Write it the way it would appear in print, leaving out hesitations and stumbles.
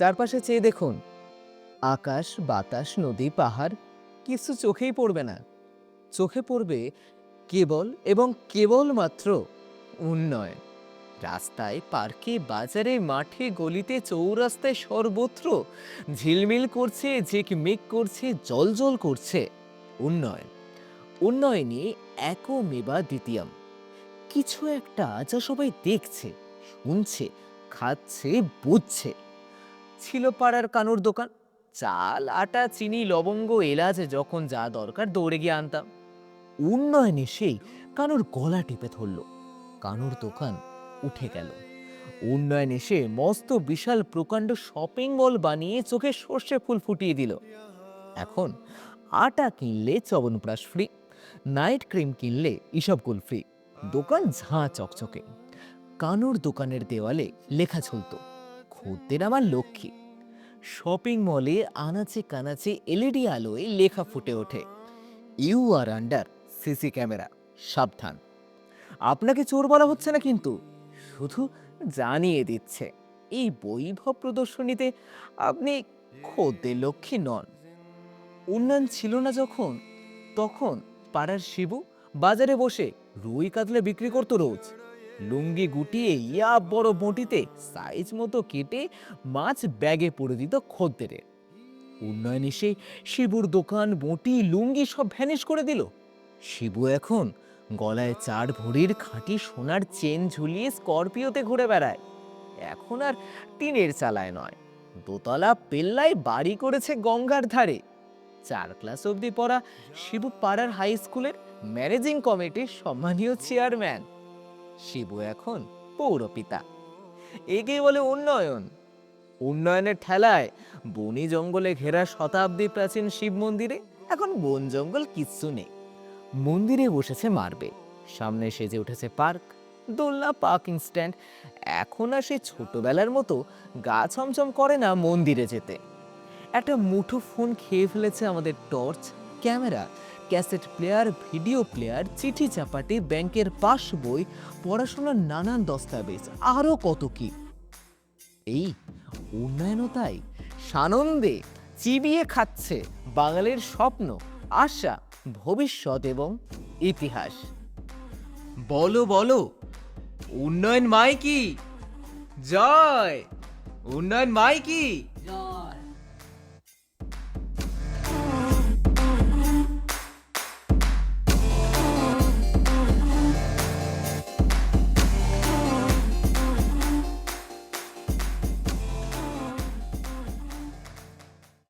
চারপাশে চেয়ে দেখুন, আকাশ, বাতাস, নদী, পাহাড় কিছু চোখেই পড়বে না। চোখে পড়বে কেবল এবং কেবলমাত্র উন্নয়ন। রাস্তায়, পার্কে, বাজারে, মাঠে, গলিতে, চৌরাস্তায় সর্বত্র ঝিলমিল করছে, ঝিকমিক করছে, জ্বলজ্বল করছে উন্নয়ন। উন্নয়নই একমেবা দ্বিতীয়ম। কিছু একটা যা সবাই দেখছে, শুনছে, খাচ্ছে, বুঝছে। ছিল পাড়ার কানুর দোকান। চাল, আটা, চিনি, লবঙ্গ, এলাচ যখন যা দরকার দৌড়ে গিয়ে আনতাম। উন্নয়ন এসেই কানুর গলা টিপে ধরলো। কানুর দোকান উঠে গেল। উন্নয়ন এসে মস্ত বিশাল প্রকাণ্ড শপিং মল বানিয়ে চোখে সর্ষে ফুল ফুটিয়ে দিল। এখন আটা কিনলে চ্যবনপ্রাশ ফ্রি, নাইট ক্রিম কিনলে ইসবগুল ফ্রি। দোকান ঝাঁ চকচকে। কানুর দোকানের দেওয়ালে লেখা ঝুলতো, খদ্দের আমার লক্ষ্মী। শপিং মলে আনাচে কানাচে এলইডি আলোয় লেখা ফুটে ওঠে, you are under CC camera, সাবধান। আপনাকে চোর বলা হচ্ছে না, কিন্তু শুধু জানিয়ে দিচ্ছে এই বৈভব প্রদর্শনীতে আপনি খদ্দের লক্ষ্মী নন। উন্নয়ন ছিল না যখন, তখন পাড়ার শিবু বাজারে বসে রুই কাতলা বিক্রি করতো রোজ। লুঙ্গি গুটিয়ে ইয়া বড় বঁটিতে সাইজ মতো কেটে মাছ ব্যাগে পড়ে দিত খদ্দেরের। উন্নয়ন এসে শিবুর দোকান, বঁটি, লুঙ্গি সব ভ্যানিশ করে দিল। শিবু এখন গলায় 4 ভরির খাঁটি সোনার চেন ঝুলিয়ে স্করপিওতে ঘুরে বেড়ায়। এখন আর টিনের চালায় নয়, দোতলা পেল্লায় বাড়ি করেছে গঙ্গার ধারে। 4 ক্লাস অবধি পড়া শিবু পাড়ার হাই স্কুলের ম্যানেজিং কমিটির সম্মানীয় চেয়ারম্যান। শিবু এখন পৌরপিতা। একে বলে উন্নয়ন। উন্নয়নের ঠেলায় বনি জঙ্গলে ঘেরা শতাব্দী প্রাচীন শিব মন্দিরে এখন বন জঙ্গল কিচ্ছু নেই। মন্দিরে বসেছে মারবে, সামনে সেজে উঠেছে পার্ক, দোলনা, পার্কিং স্ট্যান্ড। এখন আর সেই ছোটবেলার মতো গা ছমছম করে না মন্দিরে যেতে। একটা মুঠো ফোন খেয়ে ফেলেছে আমাদের torch, camera, cassette player, video player, চিঠি চাপাটি, ব্যাংকের পাস বই, পড়াশোনার নানান দস্তাবেজ, আরও কত কি। এই উন্নয়নও তাই সানন্দে চিবিয়ে খাচ্ছে বাঙালির স্বপ্ন, আশা, ভবিষ্যৎ এবং ইতিহাস। বলো বলো, উন্নয়ন মাই কি? জয়! উন্নয়ন মাই কি?